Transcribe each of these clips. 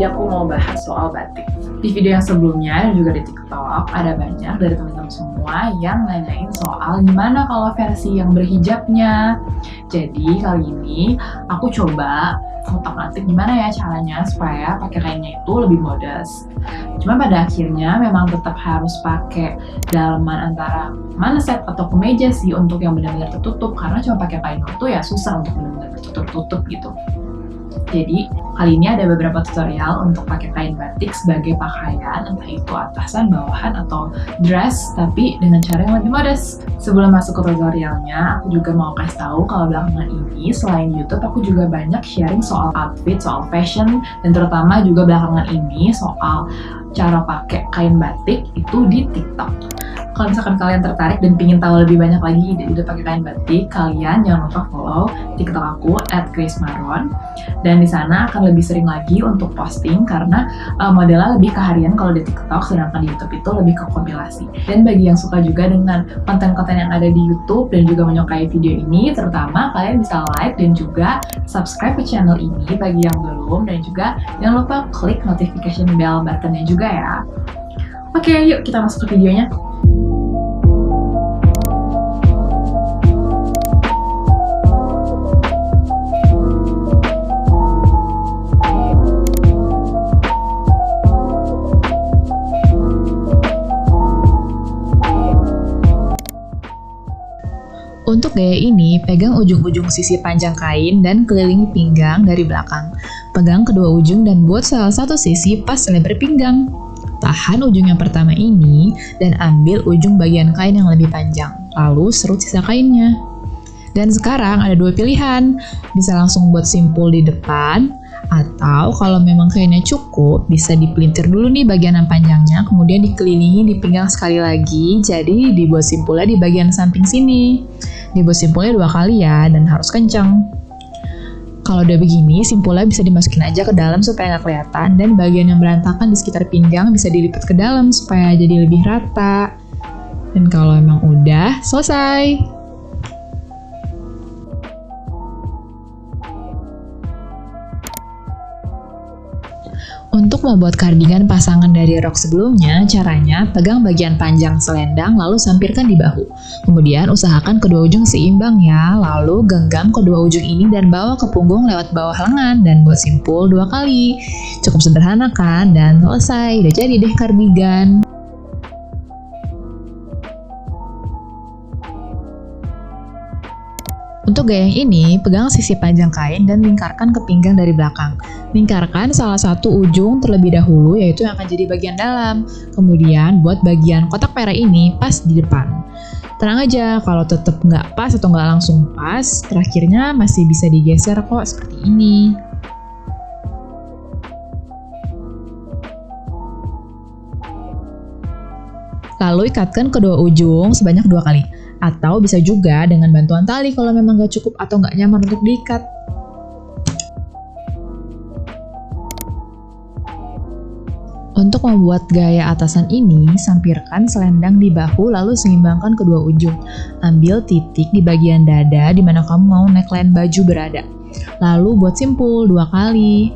ini aku mau bahas soal batik. Di video yang sebelumnya dan juga di TikTok ada banyak dari teman-teman semua yang nanyain soal gimana kalau versi yang berhijabnya. Jadi kali ini aku coba ngutak-ngatik gimana ya caranya supaya pakai kainnya itu lebih modest. Cuma pada akhirnya memang tetap harus pakai dalaman antara manset atau kemeja sih untuk yang benar-benar tertutup, karena cuma pakai kain itu ya susah untuk benar-benar tertutup gitu. Jadi kali ini ada beberapa tutorial untuk pakai kain batik sebagai pakaian, entah itu atasan, bawahan, atau dress, tapi dengan cara yang lebih modest. Sebelum masuk ke tutorialnya, aku juga mau kasih tahu kalau belakangan ini selain YouTube, aku juga banyak sharing soal outfit, soal fashion, dan terutama juga belakangan ini soal cara pakai kain batik itu di TikTok. Kalau misalkan kalian tertarik dan ingin tahu lebih banyak lagi ide-ide pakai kain batik, kalian jangan lupa follow TikTok aku @grace_maron. Dan di sana akan lebih sering lagi untuk posting karena modelnya lebih ke harian kalau di TikTok, sedangkan di YouTube itu lebih ke kompilasi. Dan bagi yang suka juga dengan konten-konten yang ada di YouTube dan juga menyukai video ini, terutama kalian bisa like dan juga subscribe ke channel ini bagi yang belum, dan juga jangan lupa klik notification bell buttonnya juga ya. Oke, yuk kita masuk ke videonya. Untuk gaya ini, pegang ujung-ujung sisi panjang kain dan kelilingi pinggang dari belakang. Pegang kedua ujung dan buat salah satu sisi pas lebar pinggang. Tahan ujung yang pertama ini dan ambil ujung bagian kain yang lebih panjang, lalu serut sisa kainnya. Dan sekarang ada dua pilihan, bisa langsung buat simpul di depan, atau kalau memang kainnya cukup, bisa dipelintir dulu nih bagian yang panjangnya, kemudian dikelilingi di pinggang sekali lagi, jadi dibuat simpulnya di bagian samping sini. Dibuat simpulnya 2 kali ya, dan harus kencang. Kalau udah begini, simpulnya bisa dimasukin aja ke dalam supaya nggak kelihatan, dan bagian yang berantakan di sekitar pinggang bisa dilipat ke dalam supaya jadi lebih rata. Dan kalau emang udah, selesai! Untuk membuat kardigan pasangan dari rok sebelumnya, caranya pegang bagian panjang selendang lalu sampirkan di bahu. Kemudian usahakan kedua ujung seimbang ya, lalu genggam kedua ujung ini dan bawa ke punggung lewat bawah lengan dan buat simpul 2 kali. Cukup sederhana kan? Dan selesai, udah jadi deh kardigan. Untuk gaya yang ini, pegang sisi panjang kain dan lingkarkan ke pinggang dari belakang. Lingkarkan salah satu ujung terlebih dahulu, yaitu yang akan jadi bagian dalam. Kemudian, buat bagian kotak merah ini pas di depan. Tenang aja, kalau tetap nggak pas atau nggak langsung pas, terakhirnya masih bisa digeser kok seperti ini. Lalu ikatkan kedua ujung sebanyak 2 kali. Atau bisa juga dengan bantuan tali kalau memang nggak cukup atau nggak nyaman untuk diikat. Untuk membuat gaya atasan ini, sampirkan selendang di bahu lalu seimbangkan kedua ujung. Ambil titik di bagian dada di mana kamu mau neckline baju berada. Lalu buat simpul 2 kali.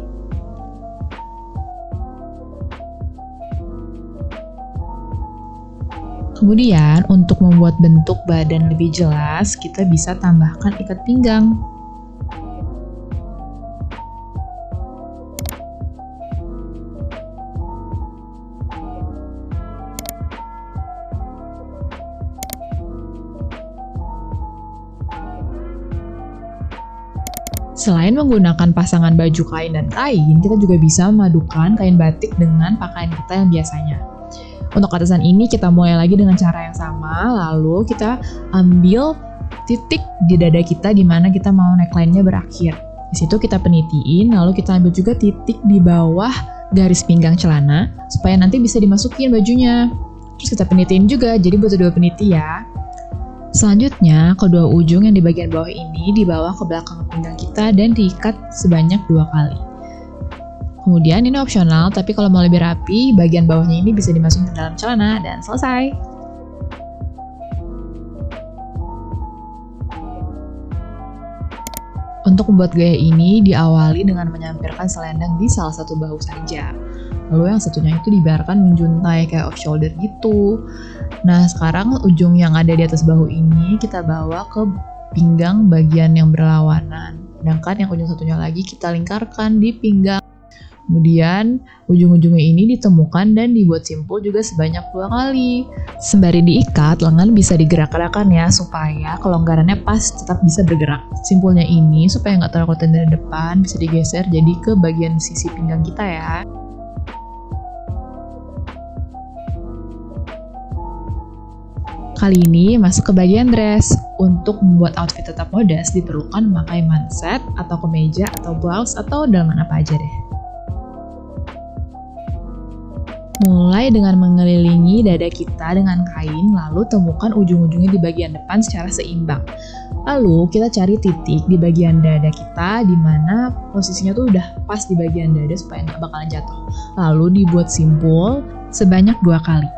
Kemudian, untuk membuat bentuk badan lebih jelas, kita bisa tambahkan ikat pinggang. Selain menggunakan pasangan baju kain dan kain, kita juga bisa memadukan kain batik dengan pakaian kita yang biasanya. Untuk atasan ini kita mulai lagi dengan cara yang sama, lalu kita ambil titik di dada kita di mana kita mau neckline-nya berakhir. Di situ kita penitiin, lalu kita ambil juga titik di bawah garis pinggang celana supaya nanti bisa dimasukin bajunya. Terus kita penitiin juga, jadi butuh 2 peniti ya. Selanjutnya, kedua ujung yang di bagian bawah ini dibawa ke belakang pinggang kita dan diikat sebanyak 2 kali. Kemudian ini opsional, tapi kalau mau lebih rapi, bagian bawahnya ini bisa dimasukin ke dalam celana dan selesai. Untuk membuat gaya ini diawali dengan menyampirkan selendang di salah satu bahu saja. Lalu yang satunya itu dibiarkan menjuntai kayak off shoulder gitu. Nah, sekarang ujung yang ada di atas bahu ini kita bawa ke pinggang bagian yang berlawanan. Sedangkan yang ujung satunya lagi kita lingkarkan di pinggang. Kemudian ujung-ujungnya ini ditemukan dan dibuat simpul juga sebanyak 2 kali. Sembari diikat, lengan bisa digerak-gerakkan ya supaya kelonggarannya pas tetap bisa bergerak. Simpulnya ini supaya nggak terlalu kelihatan dari depan bisa digeser jadi ke bagian sisi pinggang kita ya. Kali ini masuk ke bagian dress. Untuk membuat outfit tetap modest diperlukan memakai manset atau kemeja atau blouse atau dalaman apa aja deh. Mulai dengan mengelilingi dada kita dengan kain, lalu temukan ujung-ujungnya di bagian depan secara seimbang. Lalu kita cari titik di bagian dada kita di mana posisinya tuh udah pas di bagian dada supaya nggak bakalan jatuh. Lalu dibuat simpul sebanyak 2 kali.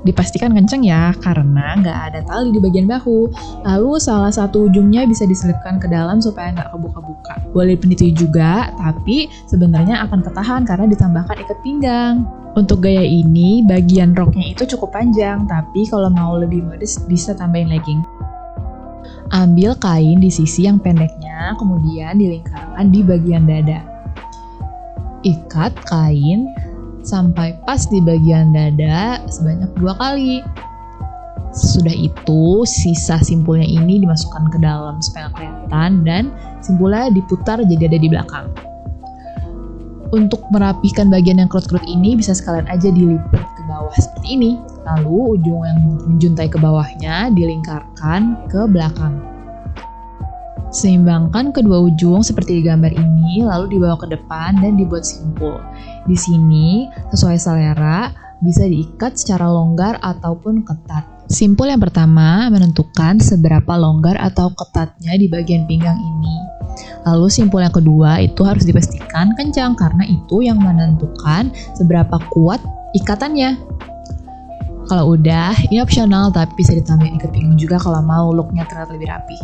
Dipastikan kenceng ya, karena nggak ada tali di bagian bahu. Lalu salah satu ujungnya bisa diselipkan ke dalam supaya nggak kebuka-buka. Boleh peniti juga, tapi sebenarnya akan ketahan karena ditambahkan ikat pinggang. Untuk gaya ini, bagian roknya itu cukup panjang, tapi kalau mau lebih modest bisa tambahin legging. Ambil kain di sisi yang pendeknya, kemudian dilingkarkan di bagian dada. Ikat kain sampai pas di bagian dada sebanyak 2 kali. Sesudah itu, sisa simpulnya ini dimasukkan ke dalam supaya kelihatan dan simpulnya diputar jadi ada di belakang. Untuk merapikan bagian yang kerut-kerut ini bisa sekalian aja dilipat ke bawah seperti ini. Lalu ujung yang menjuntai ke bawahnya dilingkarkan ke belakang. Seimbangkan kedua ujung seperti di gambar ini, lalu dibawa ke depan dan dibuat simpul. Di sini, sesuai selera, bisa diikat secara longgar ataupun ketat. Simpul yang pertama menentukan seberapa longgar atau ketatnya di bagian pinggang ini. Lalu simpul yang kedua itu harus dipastikan kencang karena itu yang menentukan seberapa kuat ikatannya. Kalau udah, ini opsional tapi bisa ditambahin ikat pinggang juga kalau mau looknya terlihat lebih rapi.